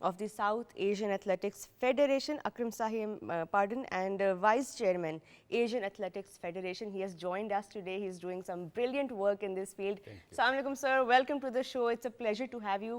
of the South Asian Athletics Federation, Akram Sahi, pardon, and Vice Chairman, Asian Athletics Federation. He has joined us today. He is doing some brilliant work in this field. Assalamu alaikum sir, welcome to the show. It's a pleasure to have you.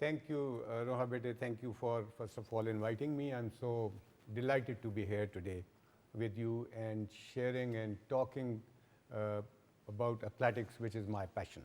Thank you, Roha Bete. Thank you for, first of all, inviting me. I'm so delighted to be here today with you and sharing and talking about athletics, which is my passion.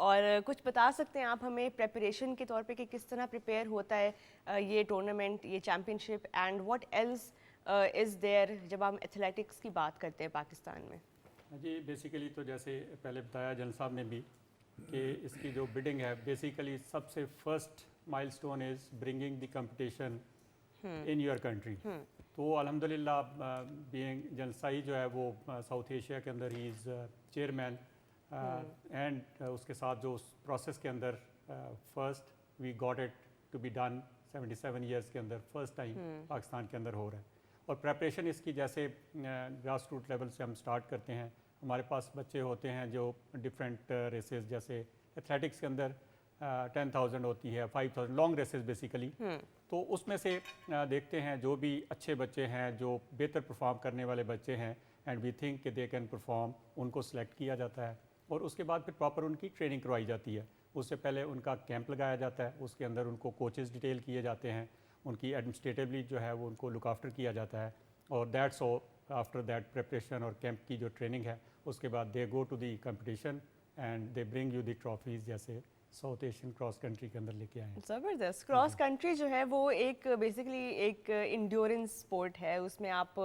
اور کچھ بتا سکتے ہیں آپ ہمیں preparation کے طور پہ کہ کس طرح پریپیئر ہوتا ہے یہ ٹورنامنٹ، یہ championship, and what else is there جب ہم ایتھلیٹکس کی بات کرتے ہیں پاکستان میں؟ جی بیسیکلی تو جیسے پہلے بتایا جن صاحب نے بھی کہ اس کی جو بڈنگ ہے بیسیکلی سب سے فرسٹ مائل stone is bringing the competition in your country. تو الحمدللہ بینگ جنسائی جو ہے وہ ساؤتھ ایشیا کے اندر ہی از چیئرمین اینڈ اس کے ساتھ جو اس پروسیس کے اندر first we got it to be done 77 years کے اندر فرسٹ ٹائم پاکستان کے اندر ہو رہا ہے. اور پریپریشن اس کی جیسے گراس روٹ لیول سے ہم سٹارٹ کرتے ہیں. ہمارے پاس بچے ہوتے ہیں جو ڈفرینٹ ریسز جیسے ایتھلیٹکس کے اندر 10,000 ہوتی ہے 5,000 لانگ ریسز بیسیکلی. تو اس میں سے دیکھتے ہیں جو بھی اچھے بچے ہیں جو بہتر پرفارم کرنے والے بچے ہیں اینڈ وی تھنک کہ دے کین پرفارم، ان کو سلیکٹ کیا جاتا ہے اور اس کے بعد پھر پراپر ان کی ٹریننگ کروائی جاتی ہے. اس سے پہلے ان کا کیمپ لگایا جاتا ہے، اس کے اندر ان کو کوچز ڈیٹیل کیے جاتے ہیں، ان کی ایڈمنسٹریٹولی جو ہے وہ ان کو لک آفٹر کیا جاتا ہے. اور that's all after that preparation اور کیمپ کی جو ٹریننگ ہے اس کے بعد they go to the competition and they bring you the trophies جیسے ساؤتھ ایشین کراس کنٹری کے اندر لے کے آئے ہیں. زبردست. کراس کنٹری جو ہے وہ ایک بیسیکلی ایک انڈیورنس اسپورٹ ہے. اس میں آپ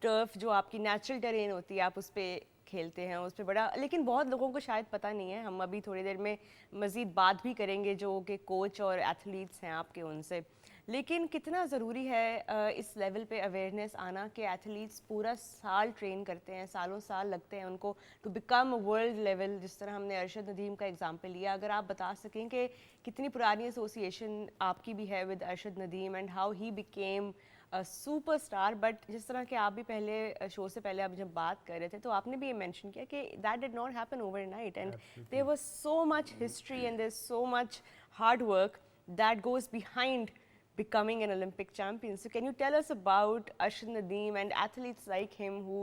ٹرف جو آپ کی نیچرل ٹرین ہوتی ہے آپ اس پہ کھیلتے ہیں، اس پہ بڑا، لیکن بہت لوگوں کو شاید پتہ نہیں ہے. ہم ابھی تھوڑی دیر میں مزید بات بھی کریں گے جو کہ کوچ اور ایتھلیٹس ہیں آپ کے ان سے. لیکن کتنا ضروری ہے اس لیول پہ اویئرنیس آنا کہ ایتھلیٹس پورا سال ٹرین کرتے ہیں، سالوں سال لگتے ہیں ان کو ٹو بیکم ورلڈ لیول. جس طرح ہم نے ارشد ندیم کا ایگزامپل لیا، اگر آپ بتا سکیں کہ کتنی پرانی ایسوسیشن آپ کی بھی ہے with Arshad Nadeem and how he became super star. But جس طرح کہ آپ بھی پہلے شو سے پہلے آپ جب بات کر رہے تھے تو آپ نے بھی یہ مینشن کیا کہ that did not happen over night and there was so much history and there is so much hard work that goes behind becoming an Olympic champion. So can you tell us about Arshad Nadeem and athletes like him who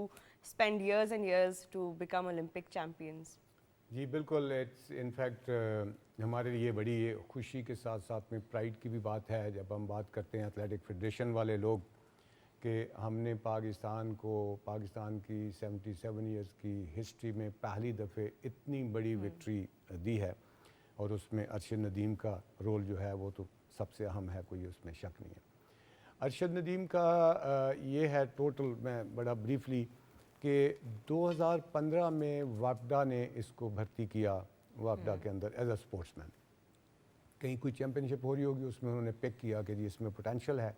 spend years and years to become Olympic champions? جی بالکل. It's in fact ہمارے لیے بڑی خوشی کے ساتھ ساتھ میں پرائڈ کی بھی بات ہے جب ہم بات کرتے ہیں ایتھلیٹک فیڈریشن والے لوگ کہ ہم نے پاکستان کی 77 ایئرس کی ہسٹری میں پہلی دفعہ اتنی بڑی وکٹری دی ہے. اور اس میں ارشد ندیم کا رول جو ہے وہ تو سب سے اہم ہے، کوئی اس میں شک نہیں ہے. ارشد ندیم کا یہ ہے ٹوٹل، میں بڑا بریفلی کہ 2015 میں وافڈا نے اس کو بھرتی کیا وافڈا کے اندر ایز اے اسپورٹس مین. کہیں کوئی چیمپئن شپ ہو رہی ہوگی اس میں انہوں نے پک کیا کہ جی اس میں پوٹینشیل ہے.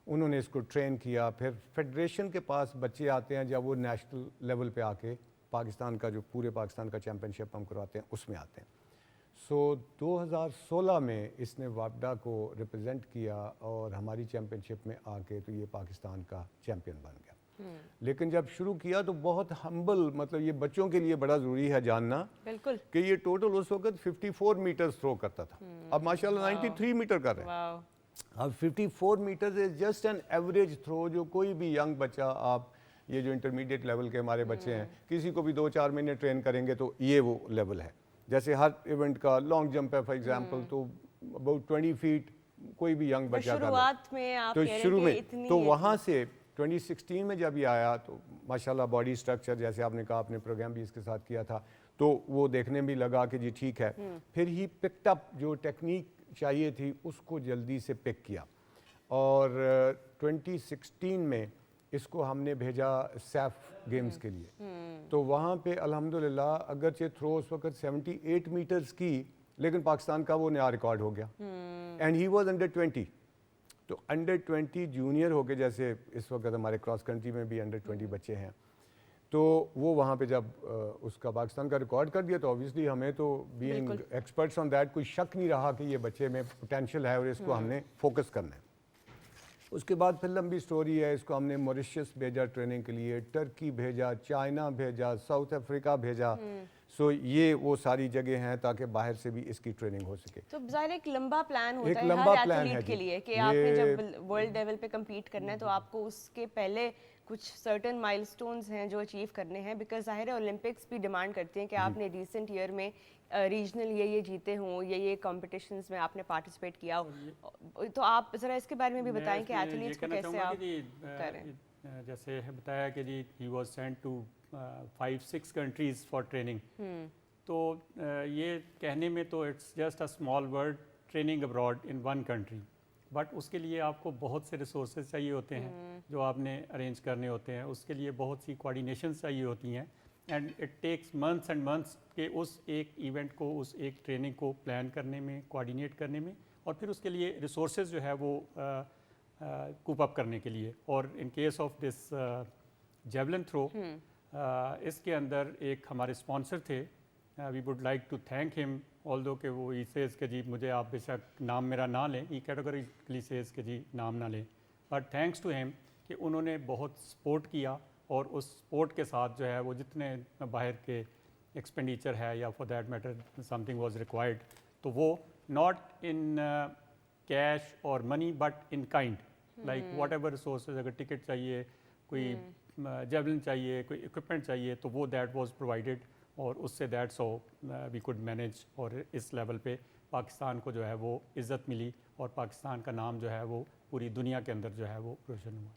انہوں نے اس کو ٹرین کیا. پھر فیڈریشن کے پاس بچے آتے ہیں جب وہ نیشنل لیول پہ آ کے پاکستان کا جو پورے پاکستان کا چیمپئن شپ ہم کرواتے ہیں اس میں آتے ہیں. سو 2016 میں اس نے وافڈا کو ریپرزینٹ کیا اور ہماری چیمپئن شپ میں آ کے تو یہ پاکستان کا چیمپئن بن گیا. لیکن جب شروع کیا تو بہت ہمبل، مطلب یہ بچوں کے لیے بڑا ضروری ہے جاننا بالکل کہ یہ ٹوٹل اس وقت 54 میٹرز تھرو کرتا تھا. اب ماشاءاللہ 93 میٹر کر رہے ہیں. اب 54 metres is just an average throw. جو کوئی بھی ینگ بچہ، آپ یہ جو انٹرمیڈیٹ لیول کے ہمارے بچے ہیں کسی کو بھی 2-4 مہینے ٹرین کریں گے تو یہ وہ لیول ہے. جیسے ہر ایونٹ کا لانگ جمپ ہے فار ایگزامپل تو اباؤٹ 20 فیٹ کوئی بھی ینگ بچہ کر رہا ہے. تو شروع میں تو وہاں سے 2016 میں جب یہ آیا تو ماشاءاللہ باڈی سٹرکچر جیسے آپ نے کہا، آپ نے پروگرام بھی اس کے ساتھ کیا تھا تو وہ دیکھنے بھی لگا کہ جی ٹھیک ہے. پھر ہی پکڈ اپ جو ٹیکنیک چاہیے تھی اس کو جلدی سے پک کیا. اور 2016 میں اس کو ہم نے بھیجا سیف گیمز کے لیے. تو وہاں پہ الحمدللہ اگرچہ تھرو اس وقت 78 میٹرز کی لیکن پاکستان کا وہ نیا ریکارڈ ہو گیا. And he was under 20. تو انڈر 20 جونیئر ہو کے، جیسے اس وقت ہمارے کراس کنٹری میں بھی انڈر 20 بچے ہیں، تو وہ وہاں پہ جب اس کا پاکستان کا ریکارڈ کر دیا تو اوبیسلی ہمیں تو بینگ ایکسپرٹس آن دیٹ کوئی شک نہیں رہا کہ یہ بچے میں پوٹینشیل ہے اور اس کو ہم نے فوکس کرنا ہے. اس کے بعد پھر لمبی سٹوری ہے. اس کو ہم نے موریشیس بھیجا ٹریننگ کے لیے، ٹرکی بھیجا، چائنا بھیجا، ساؤتھ افریقہ بھیجا. سو یہ وہ ساری جگہ ہیں تاکہ باہر سے بھی اس کی ٹریننگ ہو سکے. تو ظاہر ایک لمبا پلان ہوتا ایک ہے لمبا ہر پلان ہے ایتھلیٹ کے جی. لیے کہ آپ نے جب ورلڈ لیول پہ کمپیٹ کرنا ہے تو آپ کو اس کے پہلے کچھ سرٹن مائل سٹونز ہیں جو اچیو کرنے ہیں. بیکاز ظاہر ہے اولمپکس بھی ڈیمانڈ کرتے ہیں کہ آپ نے ریسنٹ ایئر میں ریجنل یہ جیتے ہوں، یہ کمپٹیشنز میں آپ نے پارٹیسپیٹ کیا ہو. تو آپ ذرا اس کے بارے میں بھی بتائیں کہ ایتھلیٹس کو کیسے آپ کریں. جیسے بتایا کہ جی he was sent to 5-6 countries for training. تو یہ کہنے میں تو it's just a small word training abroad in one country, but اس کے لیے آپ کو بہت سے ریسورسز چاہیے ہوتے ہیں جو آپ نے ارینج کرنے ہوتے ہیں، اس کے لیے بہت سی کوآرڈینیشنز چاہیے ہوتی ہیں، and it takes months and months کہ اس ایک ایونٹ کو، اس ایک ٹریننگ کو پلان کرنے میں، کوآرڈینیٹ کرنے میں، اور پھر اس کے لیے ریسورسز جو ہے وہ کوپ اپ کرنے کے لیے. اور in case of this javelin throw, اس کے اندر ایک ہمارے اسپانسر تھے، we would like to thank him, although کہ وہ ہی سیز کہ جی مجھے آپ بے شک نام میرا نہ لیں، ای کیٹیگریکلی سیز کہ جی نام نہ لیں، بٹ تھینکس ٹو ہم کہ انہوں نے بہت سپورٹ کیا، اور اس سپورٹ کے ساتھ جو ہے وہ جتنے باہر کے ایکسپینڈیچر ہے یا for that matter some thing was required, تو وہ ناٹ ان کیش اور money but in kind, like what ever resources, اگر ٹکٹ چاہیے، کوئی جیولن چاہیے، کوئی اکوپمنٹ چاہیے، تو وہ دیٹ واز پرووائڈیڈ، اور اس سے that's how we could manage, اور اس لیول پہ پاکستان کو جو ہے وہ عزت ملی، اور پاکستان کا نام جو ہے وہ پوری دنیا کے اندر جو ہے وہ روشن ہوا.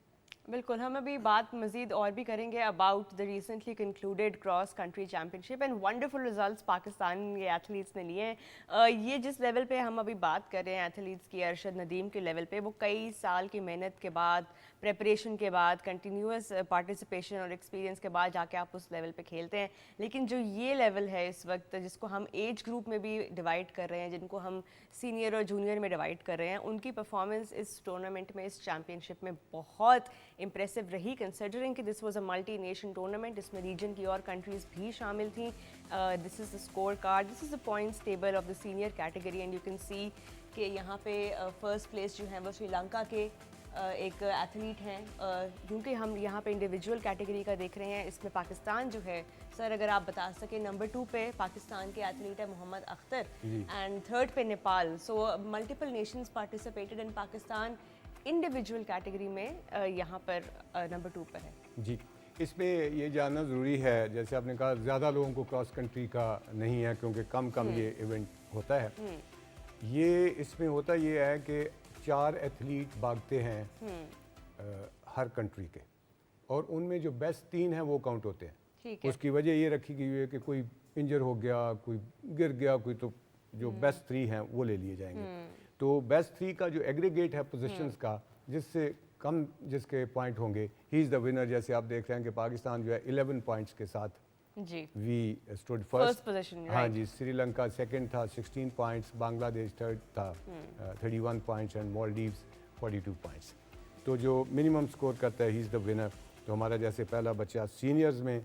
بالکل، ہم ابھی بات مزید اور بھی کریں گے about the recently concluded cross country champion ship and wonderful results Pakistan کے ایتھلیٹس نے لیے ہیں. یہ جس لیول پہ ہم ابھی بات کر رہے ہیں ایتھلیٹس کی، ارشد ندیم کے لیول پہ، وہ کئی سال کی محنت کے بعد، پریپریشن کے بعد، کنٹینیوس پارٹیسپیشن اور ایکسپیرینس کے بعد جا کے آپ اس لیول پہ کھیلتے ہیں. لیکن جو یہ لیول ہے اس وقت، جس کو ہم ایج گروپ میں بھی ڈیوائڈ کر رہے ہیں، جن کو ہم سینئر اور جونیئر میں ڈیوائڈ کر رہے ہیں، ان کی پرفارمنس اس ٹورنامنٹ میں، اس چیمپئن شپ میں بہت امپریسو رہی، کنسیڈرنگ کہ this was a multi nation tournament, اس میں ریجن کی اور کنٹریز بھی شامل تھیں. This is the scorecard, this is the points table of the senior category, and you can see کہ یہاں پہ فرسٹ پلیس جو ہے وہ سری لنکا کے ایک ایتھلیٹ ہیں. کیونکہ ہم یہاں پہ انڈیویجول کیٹیگری کا دیکھ رہے ہیں، اس میں پاکستان جو ہے، سر اگر آپ بتا سکیں، نمبر 2 پہ پاکستان کے ایتھلیٹ ہے محمد اختر، اینڈ 3rd پہ Nepal. So multiple nations participated in Pakistan individual category میں، یہاں پر نمبر 2 پر ہے. جی، اس میں یہ جاننا ضروری ہے، جیسے آپ نے کہا زیادہ لوگوں کو کراس کنٹری کا نہیں ہے کیونکہ کم یہ ایونٹ ہوتا ہے. یہ اس میں ہوتا یہ ہے کہ 4 ایتھلیٹ بھاگتے ہیں ہر کنٹری کے، اور ان میں جو بیسٹ 3 ہیں وہ کاؤنٹ ہوتے ہیں. اس کی وجہ یہ رکھی گئی ہے کہ کوئی انجر ہو گیا، کوئی گر گیا، کوئی، تو جو بیسٹ 3 ہیں وہ لے لیے جائیں گے. تو بیسٹ 3 کا جو ایگریگیٹ ہے پوزیشنز کا، جس سے کم جس کے پوائنٹ ہوں گے، ہی از دا ونر. جیسے آپ دیکھ رہے ہیں کہ پاکستان جو ہے 11 پوائنٹس کے ساتھ جی وی اسٹوڈ فرسٹ فرسٹ. پوزیشن. ہاں جی، سری لنکا سیکنڈ تھا 16 پوائنٹس، بنگلہ دیش 3rd تھا 31 پوائنٹس، اینڈ مالڈیوز 42 پوائنٹس. تو جو منیمم سکور کرتا ہے، ہی از دا ونر. تو ہمارا جیسے پہلا بچہ سینئرز میں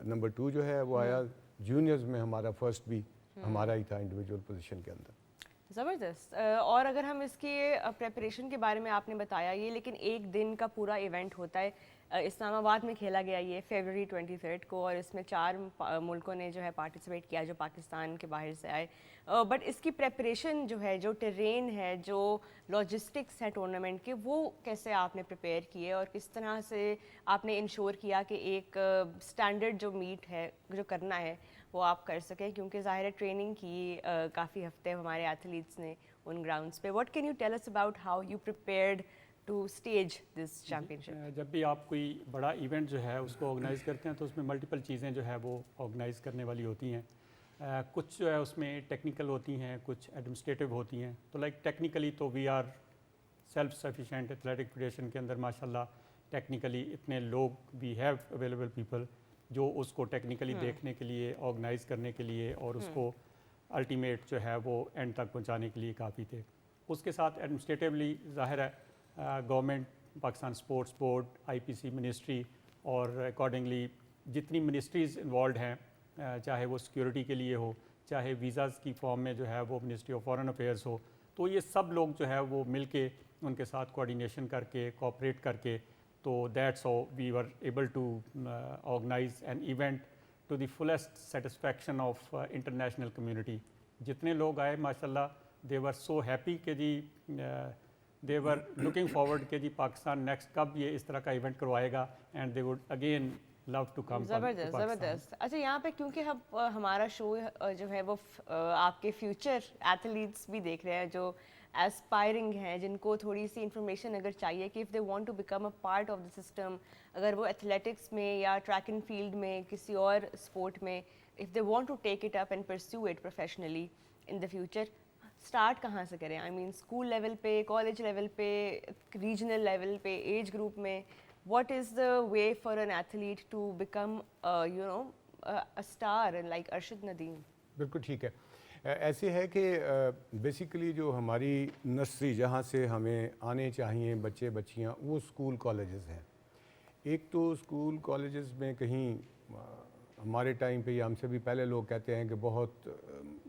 نمبر 2 جو ہے وہ آیا، جونیئرز میں ہمارا فرسٹ بھی ہمارا ہی تھا انڈیویجول پوزیشن کے اندر. زبردست. اور اگر ہم اس کی پریپریشن کے بارے میں، آپ نے بتایا یہ، لیکن ایک دن کا پورا ایونٹ ہوتا ہے. اسلام آباد میں کھیلا گیا یہ فیبرری 23 کو، اور اس میں 4 ملکوں نے جو ہے پارٹیسپیٹ کیا جو پاکستان کے باہر سے آئے. بٹ اس کی پریپریشن جو ہے، جو ٹرین ہے، جو لاجسٹکس ہے ٹورنامنٹ کے، وہ کیسے آپ نے پریپیئر کیے، اور کس طرح سے آپ نے انشور کیا کہ ایک سٹینڈرڈ جو میٹ ہے، جو کرنا ہے، وہ آپ کر سکیں؟ کیونکہ ظاہر ہے ٹریننگ کی کافی ہفتے ہمارے ایتھلیٹس نے ان گراؤنڈس پہ. What can you tell us about how you prepared to stage this championship? جب بھی آپ کوئی بڑا ایونٹ جو ہے اس کو آرگنائز کرتے ہیں تو اس میں ملٹیپل چیزیں جو ہے وہ آرگنائز کرنے والی ہوتی ہیں. کچھ جو ہے اس میں ٹیکنیکل ہوتی ہیں، کچھ ایڈمنسٹریٹو ہوتی ہیں. تو لائک ٹیکنیکلی تو we are self sufficient. Athletic federation کے اندر ماشاء اللہ ٹیکنیکلی اتنے لوگ، وی ہیو اویلیبل پیپل جو اس کو ٹیکنیکلی دیکھنے کے لیے، آرگنائز کرنے کے لیے، اور اس کو الٹیمیٹ جو ہے وہ اینڈ تک پہنچانے کے لیے کافی تھے. اس کے ساتھ ایڈمنسٹریٹولی ظاہر ہے government, Pakistan sports board, IPC ministry, اور اکارڈنگلی جتنی منسٹریز انوالوڈ ہیں، چاہے وہ سیکیورٹی کے لیے ہو، چاہے ویزاز کی فارم میں جو ہے وہ منسٹری آف فارن افیئرس ہو، تو یہ سب لوگ جو ہے وہ مل کے ان کے ساتھ کوآرڈینیشن کر کے، کوآپریٹ کر کے، تو that's how we were able to organise an event to the fullest satisfaction of international community. جتنے لوگ آئے ماشاء اللہ، دے ور سو ہیپی کہ جی دے ور لکنگ فارورڈ کہ جی پاکستان نیکسٹ کب یہ اس طرح کا ایونٹ کروائے گا، and they would again love to come. زبردست زبردست. اچھا، یہاں پہ کیونکہ ہمارا شو جو ہے وہ آپ کے فیوچر ایتھلیٹس بھی دیکھ رہے ہیں جو ایسپائرنگ ہیں, جن کو تھوڑی سی انفارمیشن اگر چاہیے کہ if they want to become a part of the system, اگر وہ ایتھلیٹکس میں یا ٹریک اینڈ فیلڈ میں کسی اور اسپورٹ میں if they want to take it up and pursue it professionally in the future, start کہاں سے کریں؟ آئی مین اسکول لیول پہ, کالج لیول پہ, ریجنل لیول پہ, ایج گروپ میں, what is the way for an athlete to become you know a star like Arshad Nadeem? بالکل ٹھیک ہے. ایسے ہے کہ بیسیکلی جو ہماری نرسری جہاں سے ہمیں آنے چاہیے بچے بچیاں, وہ اسکول کالجز ہیں. ایک تو اسکول کالجز میں کہیں ہمارے ٹائم پہ یا ہم سے بھی پہلے لوگ کہتے ہیں کہ بہت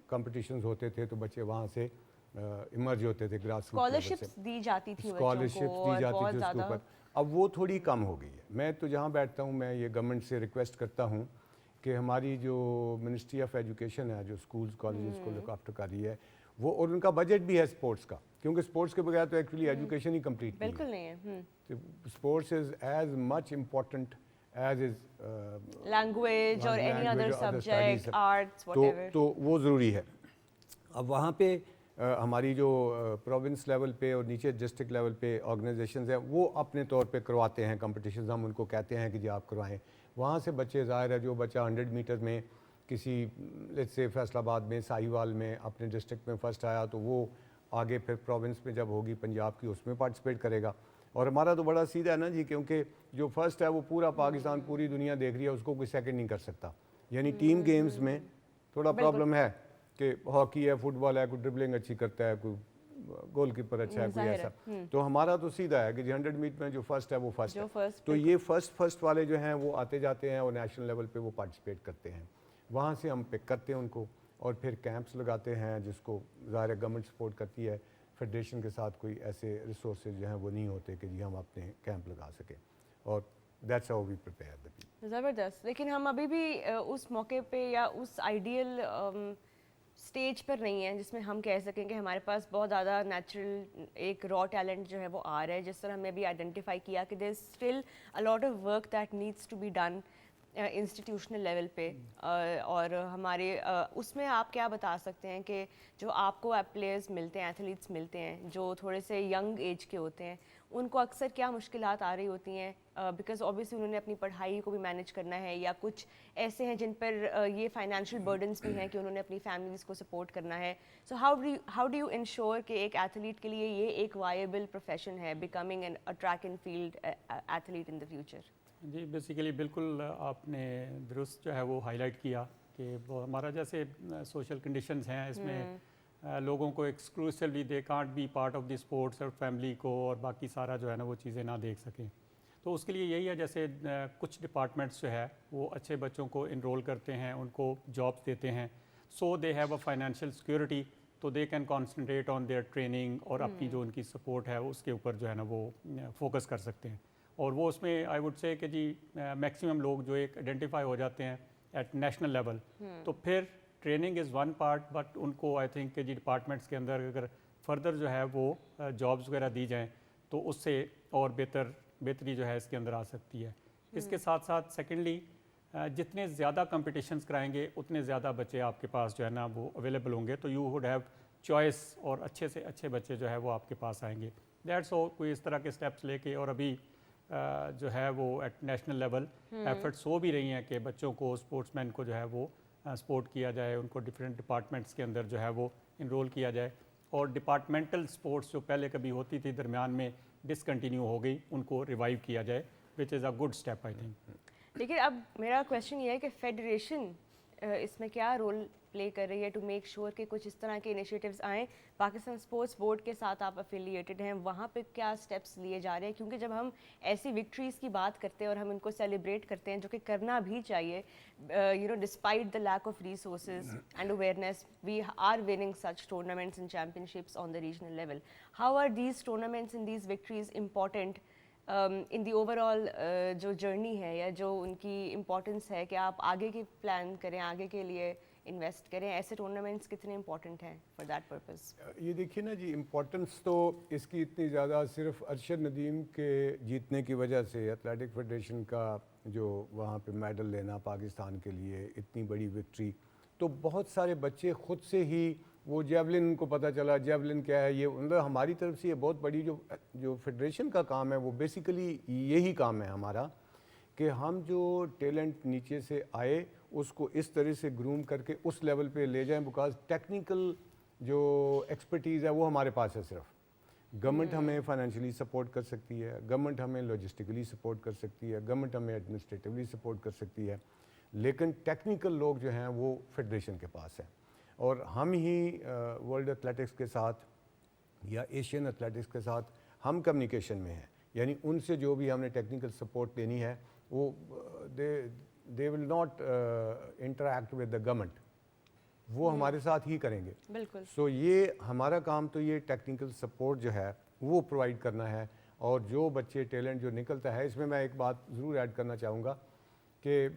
کمپٹیشنز ہوتے تھے تو بچے وہاں سے ایمرج ہوتے تھے گراس روٹ لیول سے, اسکالرشپس دی جاتی تھی اسکالرشپس دی جاتی تھی اس کے اوپر. اب وہ تھوڑی کم ہو گئی ہے. میں تو جہاں بیٹھتا ہوں میں یہ گورنمنٹ سے ریکویسٹ کرتا ہوں کہ ہماری جو منسٹری آف ایجوکیشن ہے, جو اسکولز کالجز کو لک آفٹر کر رہی ہے, وہ اور ان کا بجٹ بھی ہے اسپورٹس کا, کیونکہ اسپورٹس کے بغیر تو ایکچولی ایجوکیشن ہی کمپلیٹ بالکل نہیں ہے. Sports is as much important as is language اور any other subject, arts, whatever. تو وہ ضروری ہے. اب وہاں پہ ہماری جو پروونس لیول پہ اور نیچے ڈسٹرکٹ لیول پہ آرگنائزیشنز ہیں, وہ اپنے طور پہ کرواتے ہیں کمپٹیشنز. ہم ان کو کہتے ہیں کہ جی آپ کروائیں. وہاں سے بچے, ظاہر ہے جو بچہ 100 میٹر میں کسی لیٹس سے فیصل آباد میں, ساہیوال میں اپنے ڈسٹرکٹ میں فرسٹ آیا, تو وہ آگے پھر پروونس میں جب ہوگی پنجاب کی, اس میں پارٹیسپیٹ کرے گا. اور ہمارا تو بڑا سیدھا ہے نا جی, کیونکہ جو فرسٹ ہے وہ پورا پاکستان, پوری دنیا دیکھ رہی ہے, اس کو کوئی سیکنڈ نہیں کر سکتا. یعنی ٹیم گیمز میں تھوڑا پرابلم ہے کہ ہاکی ہے, فٹ بال ہے, کوئی ڈربلنگ اچھی کرتا ہے, کوئی گول کیپر اچھا ہے, کوئی ایسا. تو ہمارا تو سیدھا ہے کہ جی 100 میٹر میں جو فرسٹ ہے وہ فرسٹ ہے. تو یہ فرسٹ والے جو ہیں وہ آتے جاتے ہیں اور نیشنل لیول پہ وہ پارٹیسپیٹ کرتے ہیں. وہاں سے ہم پک کرتے ہیں ان کو اور پھر کیمپس لگاتے ہیں, جس کو ظاہر گورنمنٹ سپورٹ کرتی ہے. فیڈریشن کے ساتھ کوئی ایسے ریسورسز جو ہیں وہ نہیں ہوتے کہ جی ہم اپنے کیمپ لگا سکیں, اور that's how we prepare the people. زبردست. لیکن ہم ابھی بھی اس موقع پہ یا اس آئیڈیل اسٹیج پر نہیں ہیں جس میں ہم کہہ سکیں کہ ہمارے پاس بہت زیادہ نیچرل ایک را ٹیلنٹ جو ہے وہ آ رہا ہے. جس طرح ہم نے بھی آئیڈینٹیفائی کیا کہ there is still a lot of work that needs to be done institutional level پہ. اور ہمارے اس میں آپ کیا بتا سکتے ہیں کہ جو آپ کو پلیئرز ملتے ہیں, ایتھلیٹس ملتے ہیں جو تھوڑے سے ینگ ایج کے ہوتے ہیں, ان کو اکثر کیا مشکلات آ رہی ہوتی ہیں؟ بیکاز اوبیسلی انہوں نے اپنی پڑھائی کو بھی مینیج کرنا ہے, یا کچھ ایسے ہیں جن پر یہ فائنینشیل برڈنس بھی ہیں کہ انہوں نے اپنی فیملیز کو سپورٹ کرنا ہے. So how do you ensure کہ ایک ایتھلیٹ کے لیے یہ ایک وائبل پروفیشن ہے, becoming an track and field athlete in the future? جی بیسیکلی بالکل آپ نے درست جو ہے وہ ہائی لائٹ کیا کہ وہ ہمارا جیسے سوشل کنڈیشنز ہیں, اس میں لوگوں کو exclusively they can't be part of the sports, اور فیملی کو اور باقی سارا جو ہے نا وہ چیزیں نہ دیکھ سکیں. تو اس کے لیے یہی ہے, جیسے کچھ ڈپارٹمنٹس جو ہے وہ اچھے بچوں کو انرول کرتے ہیں, ان کو جابس دیتے ہیں, so they have a financial security, تو they can concentrate on their training, اور اپنی جو ان کی سپورٹ ہے اس کے اوپر جو ہے نا وہ فوکس کر سکتے ہیں. اور وہ اس میں آئی ووڈ سے کہ جی میکسیمم لوگ جو ایک آئیڈینٹیفائی ہو جاتے ہیں ایٹ نیشنل لیول, تو پھر training is one part, but in کو آئی تھنک کہ جی ڈپارٹمنٹس کے اندر اگر فردر جو ہے وہ جابس وغیرہ دی جائیں تو اس سے اور بہتری جو ہے اس کے اندر آ سکتی ہے. اس کے ساتھ ساتھ سیکنڈلی جتنے زیادہ کمپٹیشنز کرائیں گے اتنے زیادہ بچے آپ کے پاس جو ہے نا وہ اویلیبل ہوں گے, تو یو وڈ ہیو چوائس, اور اچھے سے اچھے بچے جو ہے وہ آپ کے پاس آئیں گے. دیٹس او کوئی اس طرح کے اسٹیپس لے کے, اور ابھی جو ہے وہ ایٹ نیشنل لیول ایفرٹس ہو بھی رہی ہیں کہ بچوں کو, اسپورٹس مین کو جو ہے وہ سپورٹ کیا جائے, ان کو ڈفرینٹ ڈپارٹمنٹس کے اندر جو ہے وہ انرول کیا جائے, اور ڈپارٹمنٹل سپورٹس جو پہلے کبھی ہوتی تھی درمیان میں ڈسکنٹینیو ہو گئی, ان کو ریوائیو کیا جائے, which is a good step I think. لیکن اب میرا کویشچن یہ ہے کہ فیڈریشن اس میں کیا رول پلے کر رہی ہے ٹو میک شیور کہ کچھ اس طرح کے انیشیٹیوز آئیں؟ پاکستان اسپورٹس بورڈ کے ساتھ آپ افیلیٹڈ ہیں, وہاں پہ کیا اسٹیپس لیے جا رہے ہیں؟ کیونکہ جب ہم ایسی وکٹریز کی بات کرتے ہیں اور ہم ان کو سیلیبریٹ کرتے ہیں, جو کہ کرنا بھی چاہیے, you know despite the lack of resources and awareness, we are winning such tournaments and championships on the regional level. How are these tournaments and these victories important in the overall جو journey ہے, یا جو ان کی importance ہے کہ آپ آگے کی پلان کریں, آگے کے لیے انویسٹ کریں؟ ایسے ٹورنامنٹس کتنے امپورٹنٹ ہیں فار دیٹ پرپز؟ یہ دیکھیے نا جی, امپورٹنس تو اس کی اتنی زیادہ صرف ارشد ندیم کے جیتنے کی وجہ سے, ایتھلیٹک فیڈریشن کا جو وہاں پہ میڈل لینا پاکستان کے لیے اتنی بڑی وکٹری, تو بہت سارے بچے خود سے ہی وہ جیولن کو پتہ چلا جیولن کیا ہے. یہ مطلب ہماری طرف سے یہ بہت بڑی جو فیڈریشن کا کام ہے وہ بیسیکلی یہی کام ہے ہمارا کہ ہم جو ٹیلنٹ نیچے سے آئے اس کو اس طرح سے گروم کر کے اس لیول پہ لے جائیں, بیکاز ٹیکنیکل جو ایکسپرٹیز ہے وہ ہمارے پاس ہے. صرف گورنمنٹ ہمیں فائنینشلی سپورٹ کر سکتی ہے, گورنمنٹ ہمیں لاجسٹکلی سپورٹ کر سکتی ہے, گورنمنٹ ہمیں ایڈمنسٹریٹولی سپورٹ کر سکتی ہے, لیکن ٹیکنیکل لوگ جو ہیں وہ فیڈریشن کے پاس ہیں. اور ہم ہی ورلڈ ایتھلیٹکس کے ساتھ یا ایشین ایتھلیٹکس کے ساتھ ہم کمیونیکیشن میں ہیں, یعنی ان سے جو بھی ہم نے ٹیکنیکل سپورٹ لینی ہے وہ they will not interact with the government, وہ ہمارے ساتھ ہی کریں گے. بالکل. سو یہ ہمارا کام تو یہ ٹیکنیکل سپورٹ جو ہے وہ پرووائڈ کرنا ہے. اور جو بچے ٹیلنٹ جو نکلتا ہے, اس میں ایک بات ضرور ایڈ کرنا چاہوں گا کہ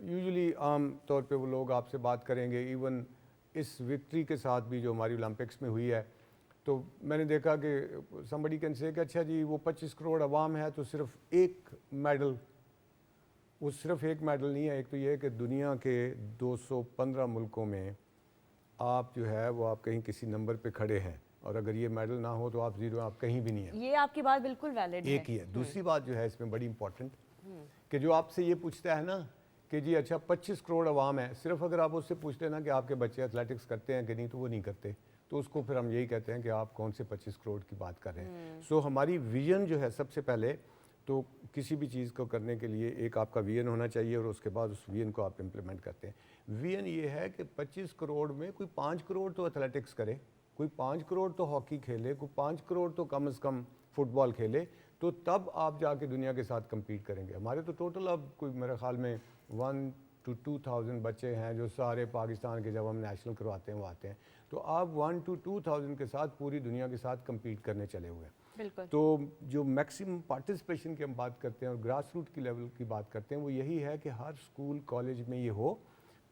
یوزلی عام طور پہ وہ لوگ آپ سے بات کریں گے, ایون اس وکٹری کے ساتھ بھی جو ہماری اولمپکس میں ہوئی ہے, تو میں نے دیکھا کہ somebody can say کہ اچھا جی وہ 25 کروڑ عوام ہے تو صرف ایک میڈل, وہ صرف ایک میڈل نہیں ہے. ایک تو یہ ہے کہ دنیا کے 215 ملکوں میں آپ جو ہے وہ آپ کہیں کسی نمبر پہ کھڑے ہیں, اور اگر یہ میڈل نہ ہو تو آپ زیرو, آپ کہیں بھی نہیں ہیں. یہ آپ کی بات بالکل ویلڈ ہے. ایک ہی ہے. دوسری بات جو ہے اس میں بڑی امپورٹنٹ کہ جو آپ سے یہ پوچھتا ہے نا کہ جی اچھا 25 کروڑ عوام ہے, صرف اگر آپ اس سے پوچھتے ہیں نا کہ آپ کے بچے ایتھلیٹکس کرتے ہیں کہ نہیں, تو وہ نہیں کرتے, تو اس کو پھر ہم یہی کہتے ہیں کہ آپ کون سے 25 کروڑ کی بات کر رہے ہیں. سو ہماری ویژن جو ہے سب سے پہلے تو کسی بھی چیز کو کرنے کے لیے ایک آپ کا ویژن ہونا چاہیے, اور اس کے بعد اس ویژن کو آپ امپلیمنٹ کرتے ہیں. ویژن یہ ہے کہ 25 کروڑ میں کوئی 5 کروڑ تو ایتھلیٹکس کرے, کوئی 5 کروڑ تو ہاکی کھیلے, کوئی 5 کروڑ تو کم از کم فٹ بال کھیلے, تو تب آپ جا کے دنیا کے ساتھ کمپیٹ کریں گے. ہمارے تو ٹوٹل اب کوئی میرے خیال میں 1 to 2,000 بچے ہیں جو سارے پاکستان کے, جب ہم نیشنل کرواتے ہیں وہ آتے ہیں, تو آپ 1 to 2,000 کے ساتھ پوری دنیا کے ساتھ کمپیٹ کرنے چلے ہوئے ہیں. بالکل. تو جو میکسیمم پارٹیسپیشن کی ہم بات کرتے ہیں اور گراس روٹ کی لیول کی بات کرتے ہیں, وہ یہی ہے کہ ہر اسکول کالج میں یہ ہو,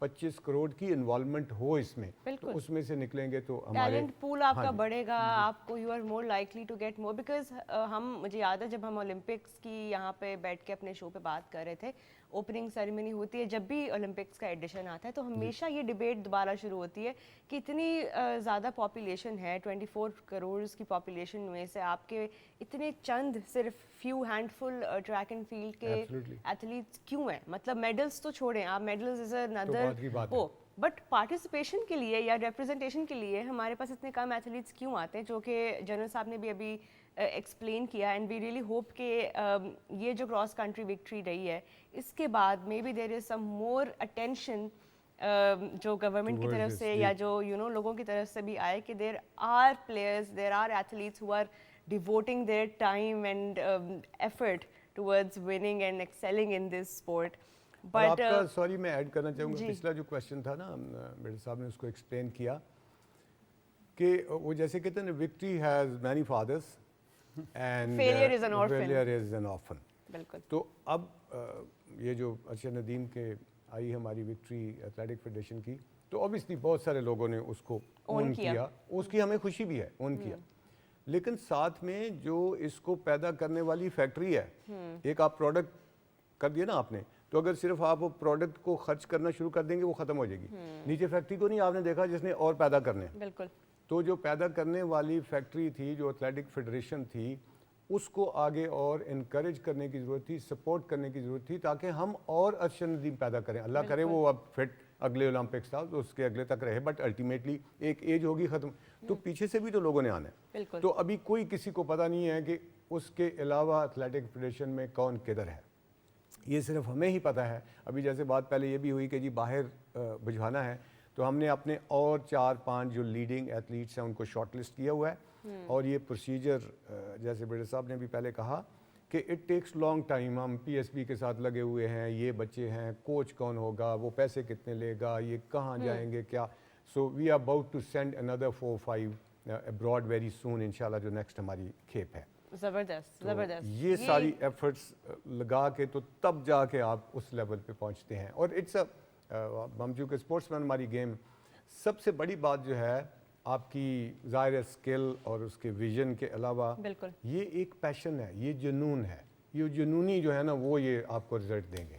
25 کروڑ کی انوالومنٹ ہو اس میں, تو اس میں سے نکلیں گے تو ہمارے ٹیلنٹ پول آپ کا بڑھے گا, آپ کو you are more likely to get more, because مجھے یاد ہے جب ہم اولمپکس کی یہاں پہ بیٹھ کے اپنے شو پہ بات کر رہے تھے, اوپننگ سیریمنی ہوتی ہے جب بھی اولمپکس کا ایڈیشن آتا ہے, تو ہمیشہ یہ ڈبیٹ دوبارہ شروع ہوتی ہے کہ اتنی زیادہ پاپولیشن ہے, 24 کروڑ کی پاپولیشن میں سے آپ کے اتنے چند صرف few handful track and field کے ایتھلیٹس کیوں ہیں. مطلب میڈلس تو چھوڑیں آپ, میڈلز از اندر وہ, بٹ پارٹیسپیشن کے لیے یا ریپرزنٹیشن کے لیے ہمارے پاس اتنے کم ایتھلیٹس کیوں آتے ہیں, جو کہ جنرل صاحب نے بھی ابھی ایکسپلین کیا. اینڈ وی ریئلی ہوپ کہ یہ جو کراس کنٹری وکٹری رہی ہے اس کے بعد maybe there is some more attention جو گورنمنٹ کی طرف سے یا جو لوگوں کی طرف سے بھی آئے کہ there are players, there are athletes who are devoting their time and effort towards winning and excelling in this sport. آپ کا سوری میں ایڈ کرنا چاہوں گا, پچھلا جو کویشچن تھا نا میرے صاحب نے اس کو ایکسپلین کیا کہ وہ جیسے کہتے ہیں victory has many fathers and failure is an orphan. بالکل. تو اب یہ جو ارشد ندیم کے آئی ہماری وکٹری ایتھلیٹک فیڈریشن کی, تو اوبیسلی بہت سارے لوگوں نے اس کو اون کیا, اس کی ہمیں خوشی بھی ہے, اون کیا, لیکن ساتھ میں جو اس کو پیدا کرنے والی فیکٹری ہے, ایک آپ پروڈکٹ کر دیا نا آپ نے, تو اگر صرف آپ وہ پروڈکٹ کو خرچ کرنا شروع کر دیں گے وہ ختم ہو جائے گی. نیچے فیکٹری کو نہیں آپ نے دیکھا جس نے اور پیدا کرنے. بالکل. تو جو پیدا کرنے والی فیکٹری تھی, جو ایتھلیٹک فیڈریشن تھی, اس کو آگے اور انکریج کرنے کی ضرورت تھی, سپورٹ کرنے کی ضرورت تھی, تاکہ ہم اور ارشد ندیم پیدا کریں. اللہ کرے وہ اب فٹ اگلے اولمپکس تھا تو اس کے اگلے تک رہے, بٹ الٹیمیٹلی ایک ایج ہوگی ختم, تو پیچھے سے بھی تو لوگوں نے آنا ہے. تو ابھی کوئی کسی کو پتہ نہیں ہے کہ اس کے علاوہ ایتھلیٹک فیڈریشن میں کون کدھر ہے, یہ صرف ہمیں ہی پتہ ہے. ابھی جیسے بات پہلے یہ بھی ہوئی کہ جی باہر بھجوانا ہے, تو ہم نے اپنے اور 4-5 جو لیڈنگ ایتھلیٹس ہیں ان کو شارٹ لسٹ کیا ہوا ہے, اور یہ پروسیجر جیسے بیٹے صاحب نے بھی پہلے کہا کہ اٹ ٹیکس لانگ ٹائم. ہم پی ایس بی کے ساتھ لگے ہوئے ہیں, یہ بچے ہیں, کوچ کون ہوگا, وہ پیسے کتنے لے گا, یہ کہاں جائیں گے, کیا. So we are about to send اندر 4-5 ابراڈ ویری سون انشاءاللہ, جو نیکسٹ ہماری کھیپ ہے. زبردست. یہ ساری ایفرٹس لگا کے تو تب جا کے آپ اس لیول پہ پہنچتے ہیں. اور اٹس ہم چونکہ اسپورٹس مین ہماری گیم, سب سے بڑی بات جو ہے آپ کی ظاہر اسکل اور اس کے ویژن کے علاوہ یہ ایک پیشن ہے, یہ جنون ہے, یہ جنونی جو ہے نا وہ یہ آپ کو رزلٹ دیں گے.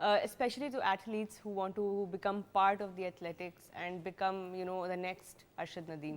especially to athletes who want to become part of the athletics and become, you know, the next Arshad Nadeem.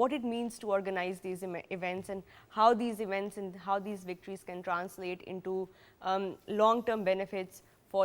what it means to organize these events and how these events and how these victories can translate into long-term benefits for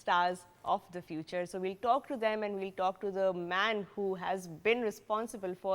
stars of the future. So we'll talk to them and we'll talk to the man who has been responsible for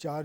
4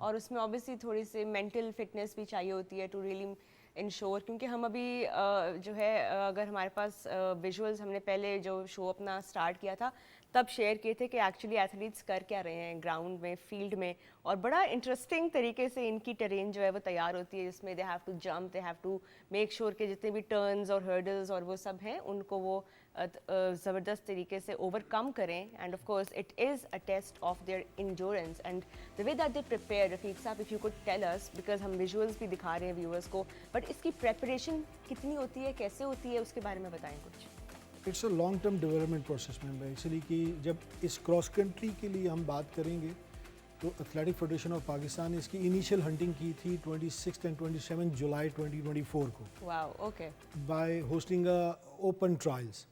اور اس میں obviously تھوڑی سی mental fitness بھی چاہیے ہوتی ہے to really ensure, کیونکہ ہم ابھی جو ہے اگر ہمارے پاس ویژولز ہم نے پہلے جو شو اپنا اسٹارٹ کیا تھا تب شیئر کیے تھے کہ ایکچولی ایتھلیٹس کر کیا رہے ہیں گراؤنڈ میں, فیلڈ میں, اور بڑا انٹرسٹنگ طریقے سے ان کی ٹرین جو ہے وہ تیار ہوتی ہے جس میں they have to jump, they have to make sure کہ جتنے بھی ٹرنز اور ہرڈلز اور وہ سب ہیں ان کو وہ زبردست طریقے سے اوور کم کریں. And of course it is a test of their endurance and the way that they prepare. Rafiq Sahib if you could tell us, because ہم ویژولس بھی دکھا رہے ہیں ویورس کو, بٹ اس کی پریپریشن کتنی ہوتی ہے, کیسے ہوتی ہے, اس کے بارے میں بتائیں کچھ. It's a long term development process میں ایکچولی کہ جب اس کراس کنٹری کے لیے ہم بات کریںگے تو ایتھلیٹک فیڈریشن آف پاکستان نے اس کی انیشیل ہنٹنگ کی تھی 26 اینڈ 27 جولائی 2024 کو. Wow, okay. By hosting open trials.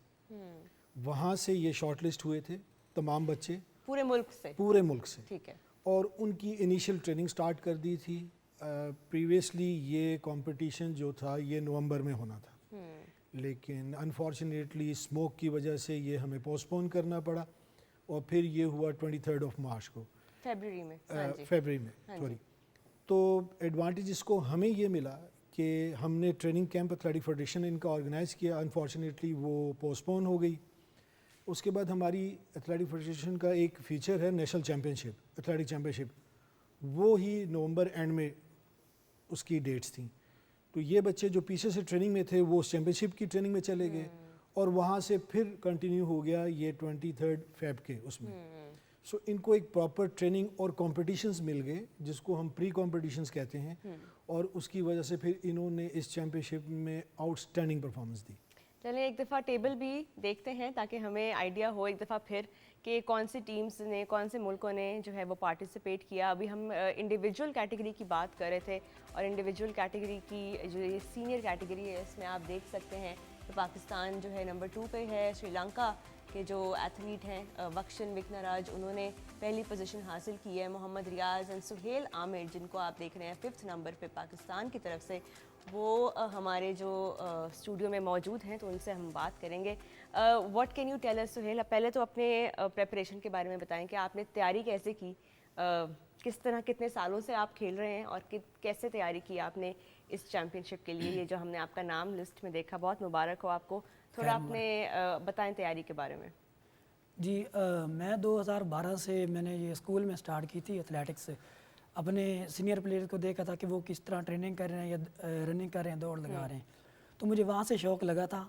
وہاں سے یہ شارٹ لسٹ ہوئے تھے تمام بچے پورے ملک سے. پورے ملک سے. ٹھیک ہے. اور ان کی انیشیل ٹریننگ سٹارٹ کر دی تھی. پریویسلی یہ کمپٹیشن جو تھا یہ نومبر میں ہونا تھا, لیکن انفارچونیٹلی اسموک کی وجہ سے یہ ہمیں پوسٹ پون کرنا پڑا, اور پھر یہ ہوا 23 مارچ کو, فیبرری میں. سوری. تو ایڈوانٹیج اس کو ہمیں یہ ملا کہ ہم نے ٹریننگ کیمپ ایتھلیٹک فیڈریشن نے ان کا آرگنائز کیا, انفارچونیٹلی وہ پوسٹ پون ہو گئی. اس کے بعد ہماری ایتھلیٹک فیڈریشن کا ایک فیچر ہے نیشنل چیمپئن شپ, ایتھلیٹک چیمپئن شپ, وہ ہی نومبر اینڈ میں اس کی ڈیٹس تھیں. تو یہ بچے جو پیچھے سے ٹریننگ میں تھے وہ چیمپئن شپ کی ٹریننگ میں چلے گئے, اور وہاں سے پھر کنٹینیو ہو گیا یہ 23 فیب کے اس میں. سو ان کو ایک پراپر ٹریننگ اور کمپٹیشنز مل گئے جس کو ہم پری کمپٹیشنز کہتے ہیں, اور اس کی وجہ سے پھر انہوں نے اس چیمپئن شپ میں آؤٹ اسٹینڈنگ پرفارمنس دی. چلیں ایک دفعہ ٹیبل بھی دیکھتے ہیں تاکہ ہمیں آئیڈیا ہو ایک دفعہ پھر کہ کون سی ٹیمز نے, کون سے ملکوں نے جو ہے وہ پارٹیسپیٹ کیا. ابھی ہم انڈیویجول کیٹیگری کی بات کر رہے تھے, اور انڈیویجول کیٹیگری کی جو یہ سینئر کیٹیگری ہے اس میں آپ دیکھ سکتے ہیں کہ پاکستان جو ہے نمبر 2 پہ ہے. سری لنکا کے جو ایتھلیٹ ہیں وکشن وکناراج, انہوں نے پہلی پوزیشن حاصل کی ہے. محمد ریاض اینڈ سہیل عامر جن کو آپ دیکھ رہے ہیں 5th نمبر پہ پاکستان کی طرف سے, وہ ہمارے جو اسٹوڈیو میں موجود ہیں تو ان سے ہم بات کریں گے. What can you tell us Sohail, پہلے تو اپنے پریپریشن کے بارے میں بتائیں کہ آپ نے تیاری کیسے کی, کس طرح کتنے سالوں سے آپ کھیل رہے ہیں, اور کیسے تیاری کی آپ نے اس چیمپئن شپ کے لیے. یہ جو ہم نے آپ کا نام لسٹ میں دیکھا, بہت مبارک ہو آپ کو. تھوڑا اپنے بتائیں تیاری کے بارے میں. جی میں 2012 سے میں نے یہ اسکول میں سٹارٹ کی تھی ایتھلیٹکس. اپنے سینئر پلیئر کو دیکھا تھا کہ وہ کس طرح ٹریننگ کر رہے ہیں یا رننگ کر رہے ہیں, دوڑ لگا رہے ہیں, تو مجھے وہاں سے شوق لگا تھا.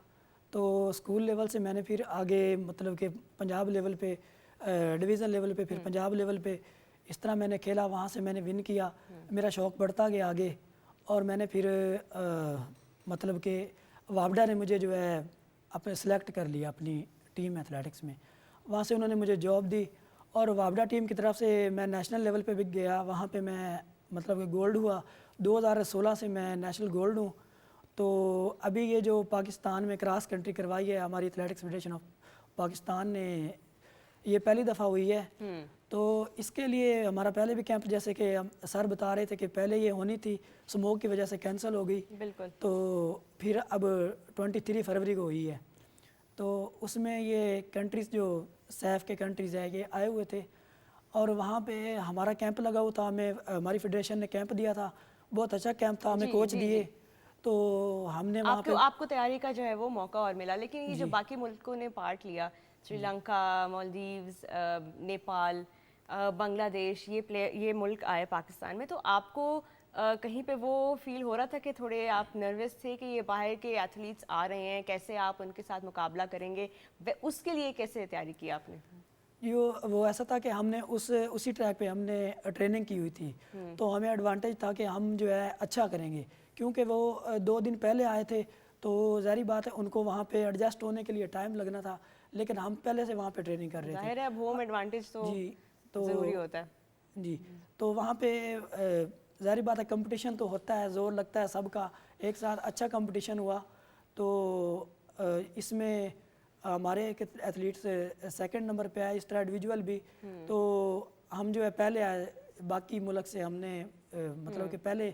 تو اسکول لیول سے میں نے پھر آگے مطلب کہ پنجاب لیول پہ, ڈویژن لیول پہ, پھر پنجاب لیول پہ اس طرح میں نے کھیلا. وہاں سے میں نے ون کیا, میرا شوق بڑھتا گیا آگے, اور میں نے پھر مطلب کہ وابڈا نے مجھے جو ہے اپنے سلیکٹ کر لیا اپنی ٹیم ایتھلیٹکس میں. وہاں سے انہوں نے مجھے جاب دی, اور وابڈا ٹیم کی طرف سے میں نیشنل لیول پہ بھی گیا. وہاں پہ میں مطلب کہ گولڈ ہوا. 2016 سے میں نیشنل گولڈ ہوں. تو ابھی یہ جو پاکستان میں کراس کنٹری کروائی ہے ہماری ایتھلیٹکس فیڈریشن آف پاکستان نے, یہ پہلی دفعہ ہوئی ہے. تو اس کے لیے ہمارا پہلے بھی کیمپ, جیسے کہ سر بتا رہے تھے کہ پہلے یہ ہونی تھی, اسموک کی وجہ سے کینسل ہو گئی. بالکل. تو پھر اب 23 فروری کو ہوئی ہے. تو اس میں یہ کنٹریز جو سیف کے کنٹریز ہے یہ آئے ہوئے تھے, اور وہاں پہ ہمارا کیمپ لگا ہوا تھا. ہمیں ہماری فیڈریشن نے کیمپ دیا تھا, بہت اچھا کیمپ تھا, ہمیں کوچ دیے. تو ہم نے وہاں پہ آپ کو تیاری کا جو ہے وہ موقع اور ملا. لیکن یہ جو باقی ملکوں نے پارٹ لیا, سری لنکا, مالدیوز, نیپال, بنگلہ دیش, یہ ملک آئے پاکستان میں, تو آپ کو کہیں پہ وہ فیل ہو رہا تھا کہ تھوڑے آپ نروس تھے کہ یہ باہر کے ایتھلیٹس آ رہے ہیں, کیسے آپ ان کے ساتھ مقابلہ کریں گے, اس کے لیے کیسے تیاری کی آپ نے؟ وہ ایسا تھا کہ ہم نے اسی ٹریک پہ ہم نے ٹریننگ کی ہوئی تھی, تو ہمیں ایڈوانٹیج تھا کہ ہم جو ہے اچھا کریں گے, کیونکہ وہ 2 دن پہلے آئے تھے. تو ظاہری بات ہے ان کو وہاں پہ ایڈجسٹ ہونے کے لیے ٹائم لگنا تھا, لیکن ہم پہلے سے وہاں پہ ٹریننگ کر رہے تھے. ظاہر ہے اب ہوم ایڈوانٹیج تو ضروری ہوتا ہے. جی, تو وہاں پہ ظاہری بات ہے کمپٹیشن تو ہوتا ہے, زور لگتا ہے سب کا ایک ساتھ. اچھا کمپٹیشن ہوا. تو اس میں ہمارے ایک ایتھلیٹس 2nd نمبر پہ آئے, اس طرح انڈیویجول بھی. تو ہم جو ہے پہلے آئے, باقی ملک سے ہم نے مطلب کہ پہلے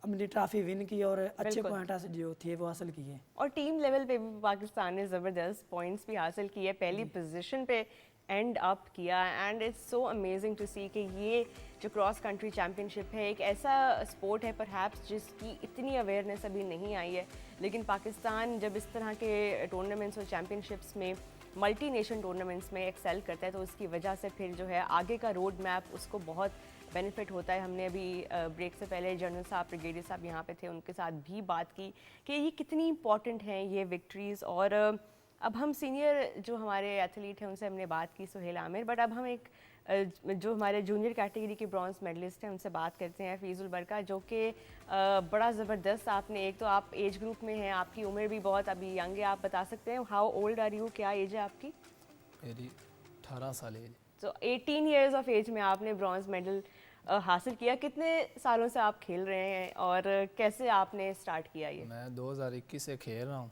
اپنی ٹرافی ون کی, اور اچھے پوائنٹ جو تھے وہ حاصل کیے. اور ٹیم لیول پہ بھی پاکستان نے زبردست پوائنٹس بھی حاصل کیے, پہلی پوزیشن پہ اینڈ اپ کیا. And it's so amazing to see کہ یہ جو کراس کنٹری چیمپئن شپ ہے، ایک ایسا اسپورٹ ہے پرہیپس جس کی اتنی اویئرنیس ابھی نہیں آئی ہے، لیکن پاکستان جب اس طرح کے ٹورنامنٹس اور چیمپئن شپس میں ملٹی نیشن ٹورنامنٹس میں ایکسیل کرتا ہے تو اس کی وجہ سے پھر جو ہے آگے کا روڈ میپ اس کو بہت بینیفٹ ہوتا ہے. ہم نے ابھی بریک سے پہلے جنرل صاحب بریگیڈیئر صاحب یہاں پہ تھے، ان کے ساتھ بھی بات کی کہ یہ کتنی امپورٹنٹ ہیں یہ وکٹریز. اور اب ہم سینئر جو ہمارے ایتھلیٹ ہیں ان سے ہم نے بات کی، سہیل عامر، بٹ اب ہم ایک جو ہمارے جونیئر کیٹیگری کے برانز میڈلسٹ ہیں ان سے بات کرتے ہیں. فیض البرکہ جو کہ بڑا زبردست، آپ نے ایک تو آپ ایج گروپ میں ہیں، آپ کی عمر بھی بہت ابھی ینگ ہے، آپ بتا سکتے ہیں ہاؤ اولڈ آر یو، کیا ایج ہے آپ کی؟ میری 18 سال ایج. تو 18 ایئرز آف ایج میں آپ نے برانز میڈل حاصل کیا. کتنے سالوں سے آپ کھیل رہے ہیں اور کیسے آپ نے اسٹارٹ کیا یہ؟ میں 2021 سے کھیل رہا ہوں.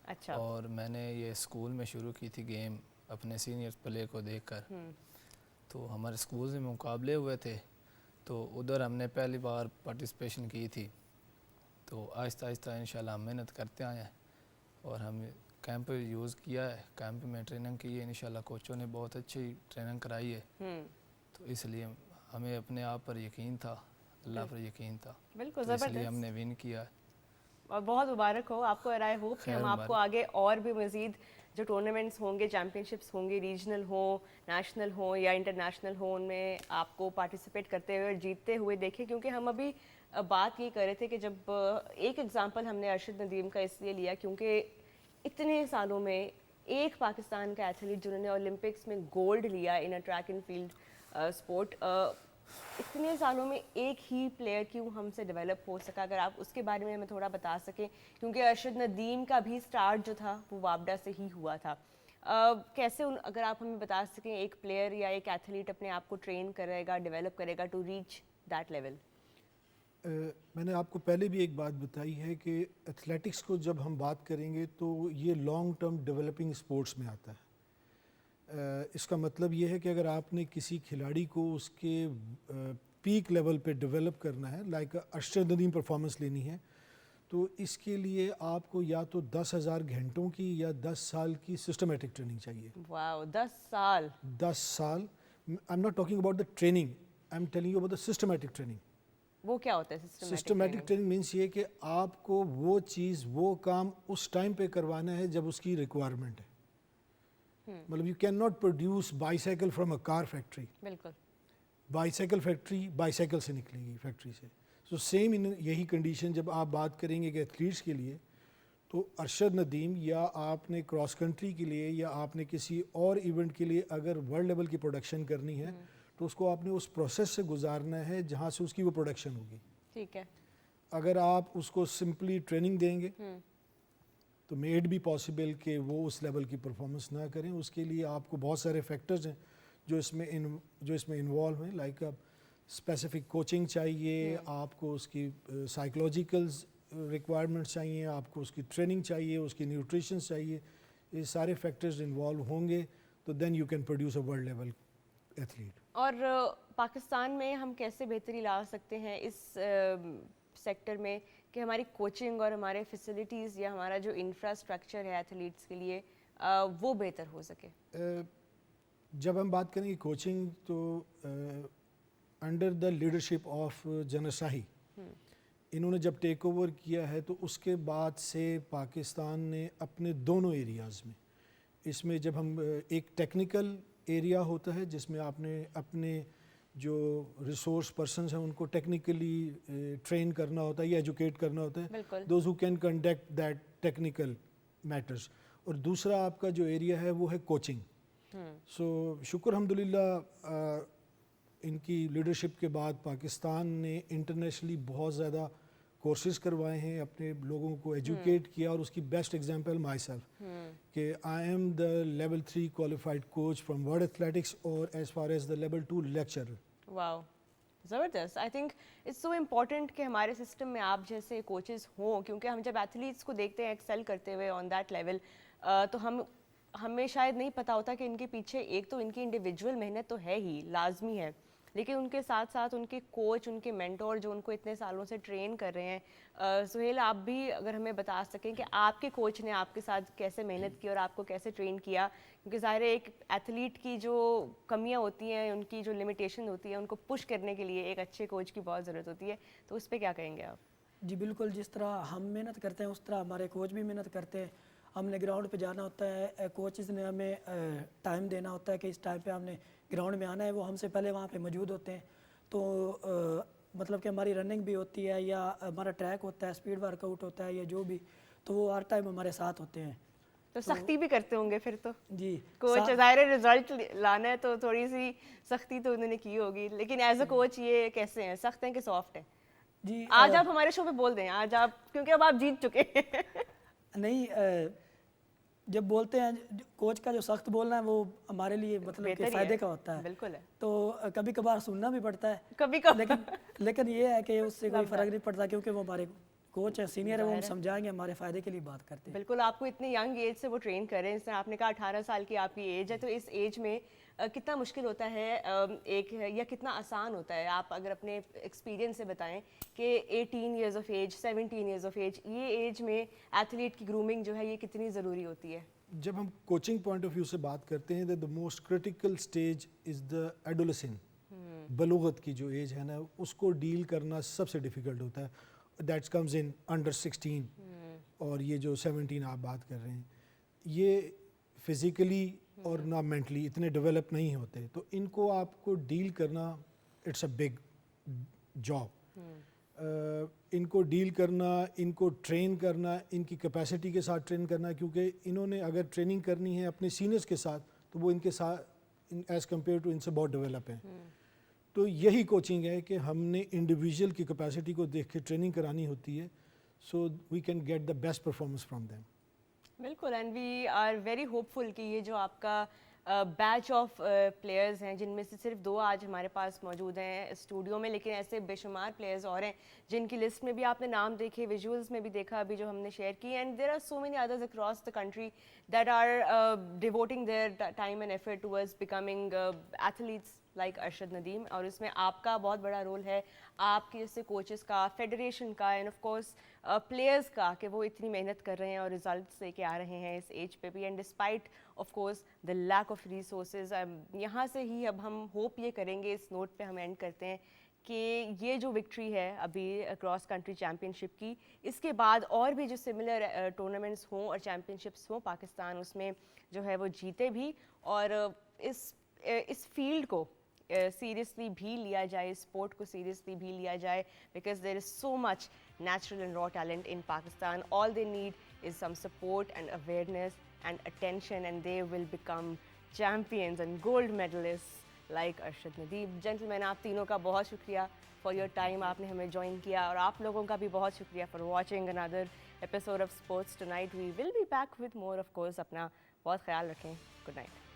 اچھا. اور میں نے یہ اسکول میں شروع کی تھی گیم اپنے سینئر پلیئر کو دیکھ کر. تو ہمارے اسکول میں مقابلے ہوئے تھے تو ادھر ہم نے پہلی بار پارٹیسپیشن کی تھی. تو آہستہ آہستہ انشاءاللہ ہم محنت کرتے آئے ہیں اور ہم کیمپ یوز کیا ہے، کیمپ میں ٹریننگ کی ہے. انشاءاللہ کوچوں نے بہت اچھی ٹریننگ کرائی ہے. تو اس لیے ہمیں اپنے آپ پر یقین تھا، اللہ پر یقین تھا. بالکل تو اس لیے زبردست. ہم نے ون کیا ہے. اور بہت مبارک ہو آپ کو. اور آئی ہوپ کہ ہم آپ کو آگے اور بھی مزید جو ٹورنامنٹس ہوں گے، چیمپئن شپس ہوں گے، ریجنل ہوں، نیشنل ہوں یا انٹرنیشنل ہوں، ان میں آپ کو پارٹیسپیٹ کرتے ہوئے اور جیتتے ہوئے دیکھیں. کیونکہ ہم ابھی بات یہ کر رہے تھے کہ جب ایک ایگزامپل ہم نے ارشد ندیم کا اس لیے لیا کیونکہ اتنے سالوں میں ایک پاکستان کا ایتھلیٹ جنہوں نے اولمپکس میں گولڈ لیا in a track and field sport, اتنے سالوں میں ایک ہی پلیئر کیوں ہم سے ڈیولپ ہو سکا؟ اگر آپ اس کے بارے میں ہمیں تھوڑا بتا سکیں، کیونکہ ارشد ندیم کا بھی سٹارٹ جو تھا وہ وابڈا سے ہی ہوا تھا. کیسے اگر آپ ہمیں بتا سکیں ایک پلیئر یا ایک ایتھلیٹ اپنے آپ کو ٹرین کرے گا، ڈیولپ کرے گا ٹو ریچ دیٹ لیول؟ میں نے آپ کو پہلے بھی ایک بات بتائی ہے کہ ایتھلیٹکس کو جب ہم بات کریں گے تو یہ لانگ ٹرم ڈیولپنگ سپورٹس میں آتا ہے. اس کا مطلب یہ ہے کہ اگر آپ نے کسی کھلاڑی کو اس کے پیک لیول پہ ڈیولپ کرنا ہے، لائک ارشد ندیم پرفارمنس لینی ہے، تو اس کے لیے آپ کو یا تو 10,000 گھنٹوں کی یا 10 سال کی سسٹمیٹک ٹریننگ چاہیے. واو، 10 سال! 10 سال. I am not talking about the training, I am telling you about the systematic training. وہ کیا ہوتا ہے سسٹمیٹک ٹریننگ؟ مینس یہ کہ آپ کو وہ چیز، وہ کام اس ٹائم پہ کروانا ہے جب اس کی ریکوائرمنٹ ہے. مطلب you can not produce bicycle from a car factory. بالکل. Bicycle factory bicycle سے نکلے گی فیکٹری سے. سو سیم ان یہی کنڈیشن جب آپ بات کریں گے کہ ایتھلیٹس کے لیے، تو ارشد ندیم یا آپ نے کراس کنٹری کے لیے یا آپ نے کسی اور ایونٹ کے لیے اگر ورلڈ لیول کی پروڈکشن کرنی ہے تو اس کو آپ نے اس پروسیس سے گزارنا ہے جہاں سے اس کی وہ پروڈکشن ہوگی. ٹھیک ہے. اگر آپ اس کو سمپلی ٹریننگ دیں گے تو میڈ بھی پاسبل کہ وہ اس لیول کی پرفارمنس نہ کریں. اس کے لیے آپ کو بہت سارے فیکٹرز ہیں جو اس میں انوالو ہیں، لائک اسپیسیفک کوچنگ چاہیے آپ کو، اس کی سائیکولوجیکلز ریکوائرمنٹس چاہیے آپ کو، اس کی ٹریننگ چاہیے، اس کی نیوٹریشنس چاہیے. یہ سارے فیکٹرز انوالو ہوں گے تو then you can produce a world level athlete. اور پاکستان میں ہم کیسے بہتری لا سکتے ہیں اس سیکٹر میں کہ ہماری کوچنگ اور ہمارے فیسلٹیز یا ہمارا جو انفراسٹرکچر ہے ایتھلیٹس کے لیے وہ بہتر ہو سکے؟ جب ہم بات کریں گے کوچنگ تو under the leadership of general شاہی، انہوں نے جب ٹیک اوور کیا ہے تو اس کے بعد سے پاکستان نے اپنے دونوں ایریاز میں، اس میں جب ہم ایک ٹیکنیکل ایریا ہوتا ہے جس میں آپ نے اپنے جو ریسورس پرسنز ہیں ان کو ٹیکنیکلی ٹرین کرنا ہوتا ہے یا ایجوکیٹ کرنا ہوتا ہے، those who can conduct that technical matters. اور دوسرا آپ کا جو ایریا ہے وہ ہے کوچنگ. سو شکر الحمدللہ ان کی لیڈرشپ کے بعد پاکستان نے انٹرنیشنلی بہت زیادہ کورسز کروائے ہیں، اپنے لوگوں کو ایجوکیٹ کیا. اور اس کی بیسٹ ایگزامپل مائی سیلف کہ I am the level 3 qualified coach from world athletics اور as far as the level 2 lecturer. Wow, زبردست. I think it's so important کہ ہمارے سسٹم میں آپ جیسے کوچز ہوں، کیونکہ ہم جب ایتھلیٹس کو دیکھتے ہیں ایکسیل کرتے ہوئے آن دیٹ لیول تو ہمیں شاید نہیں پتہ ہوتا کہ ان کے پیچھے ایک تو ان کی انڈیویجول محنت تو ہے ہی، لازمی ہے، لیکن ان کے ساتھ ساتھ ان کے کوچ, ان کے مینٹور جو ان کو اتنے سالوں سے ٹرین کر رہے ہیں. سہیل, آپ بھی اگر ہمیں بتا سکیں کہ آپ کے کوچ نے آپ کے ساتھ کیسے محنت کی اور آپ کو کیسے ٹرین کیا, کیونکہ ظاہر ہے ایک ایتھلیٹ کی جو کمیاں ہوتی ہیں, ان کی جو لمیٹیشن ہوتی ہے, ان کو پش کرنے کے لیے ایک اچھے کوچ کی بہت ضرورت ہوتی ہے, تو اس پہ کیا کہیں گے آپ؟ جی بالکل, جس طرح ہم محنت کرتے ہیں اس طرح ہمارے کوچ بھی محنت کرتے ہیں. ہم نے گراؤنڈ پہ جانا ہوتا ہے, کوچز نے ہمیں ٹائم دینا ہوتا ہے کہ اس ٹائم پہ ہم نے گراؤنڈ میں آنا ہے, وہ ہم سے پہلے وہاں پہ موجود ہوتے ہیں. تو مطلب کہ ہماری رننگ بھی ہوتی ہے یا ہمارا ٹریک ہوتا ہے, اسپیڈ ورک آؤٹ ہوتا ہے یا جو بھی, تو وہ ہر ٹائم ہمارے ساتھ ہوتے ہیں. تو سختی بھی کرتے ہوں گے پھر تو جی کوچ, ظاہر ہے رزلٹ لانا ہے تو تھوڑی سی سختی تو انہوں نے کی ہوگی, لیکن ایز اے کوچ یہ کیسے ہیں, سخت ہیں کہ سافٹ ہیں؟ جی آج آپ ہمارے شو پہ بول دیں, آج آپ, کیونکہ اب آپ جیت چکے ہیں. نہیں, جب بولتے ہیں کوچ کا جو سخت بولنا ہے وہ ہمارے لیے مطلب کہ فائدے کا ہوتا ہے. بالکل ہے, تو کبھی کبھار سننا بھی پڑتا ہے, کبھی لیکن یہ ہے کہ اس سے کوئی فرق نہیں پڑتا کیونکہ وہ ہمارے کوچ ہے, سینئر ہے, وہ ہم سمجھائیں گے, ہمارے فائدے کے لیے بات کرتے ہیں. بالکل, آپ کو اتنی ینگ ایج سے وہ ٹرین کر رہے ہیں, جس طرح آپ نے کہا 18 سال کی آپ کی ایج ہے, تو اس ایج میں کتنا مشکل ہوتا ہے ایک, یا کتنا آسان ہوتا ہے, آپ اگر اپنے ایکسپیرینس سے بتائیں کہ 18 years of age, 17 years of age, یہ ایج میں ایتھلیٹ کی گرومنگ جو ہے یہ کتنی ضروری ہوتی ہے؟ جب ہم کوچنگ پوائنٹ آف ویو سے بات کرتے ہیں, the most critical stage is the adolescence, بلوغت کی جو ایج ہے نا, اس کو ڈیل کرنا سب سے ڈیفیکلٹ ہوتا ہے. دیٹ کمز ان انڈر 16, اور یہ جو 17 آپ بات کر رہے ہیں, یہ فزیکلی اور نہ مینٹلی اتنے ڈیولپ نہیں ہوتے, تو ان کو آپ کو ڈیل کرنا اٹس اے بگ جاب. ان کو ڈیل کرنا, ان کو ٹرین کرنا, ان کی کیپیسٹی کے ساتھ ٹرین کرنا, کیونکہ انہوں نے اگر ٹریننگ کرنی ہے اپنے سینئرس کے ساتھ تو وہ ان کے ساتھ ایز کمپیئر ٹو ان سے بہت ڈیولپ ہیں. تو یہی کوچنگ ہے کہ ہم نے انڈیویژل کی کیپیسٹی کو دیکھ کے ٹریننگ کرانی ہوتی ہے, so we can get the best performance from them. بالکل, and we are very hopeful کہ یہ جو آپ کا بیچ آف پلیئرز ہیں, جن میں سے صرف 2 آج ہمارے پاس موجود ہیں اسٹوڈیو میں, لیکن ایسے بے شمار پلیئرز اور ہیں جن کی لسٹ میں بھی آپ نے نام دیکھے, ویژولز میں بھی دیکھا ابھی جو ہم نے شیئر کی, and there are so many others across the country that are devoting their time and effort towards becoming athletes like Arshad Nadeem. اور اس میں آپ کا بہت بڑا رول ہے, آپ کے جیسے کوچز کا, فیڈریشن کا, اینڈ آف کورس پلیئرز کا, کہ وہ اتنی محنت کر رہے ہیں اور ریزلٹس لے کے آ رہے ہیں اس ایج پہ بھی, and despite of course the lack of resources. یہاں سے ہی اب ہم ہوپ یہ کریں گے, اس نوٹ پہ ہم اینڈ کرتے ہیں کہ یہ جو وکٹری ہے ابھی کراس کنٹری چیمپئن شپ کی, اس کے بعد اور بھی جو سملر ٹورنامنٹس ہوں اور چیمپئن شپس ہوں پاکستان اس میں جو ہے وہ جیتے بھی, اور اس فیلڈ کو سیریسلی بھی لیا جائے, اسپورٹ کو سیریسلی بھی لیا جائے, because there is so much natural and raw talent in Pakistan. All they need is some support and awareness and attention, and they will become champions and gold medalist like Arshad Nadeem. Gentlemen, آپ تینوں کا بہت شکریہ for your time, آپ نے ہمیں join کیا, اور آپ لوگوں کا بھی بہت شکریہ for watching another episode of sports tonight. We will be back with more, of course اپنا بہت خیال رکھیں. Good night.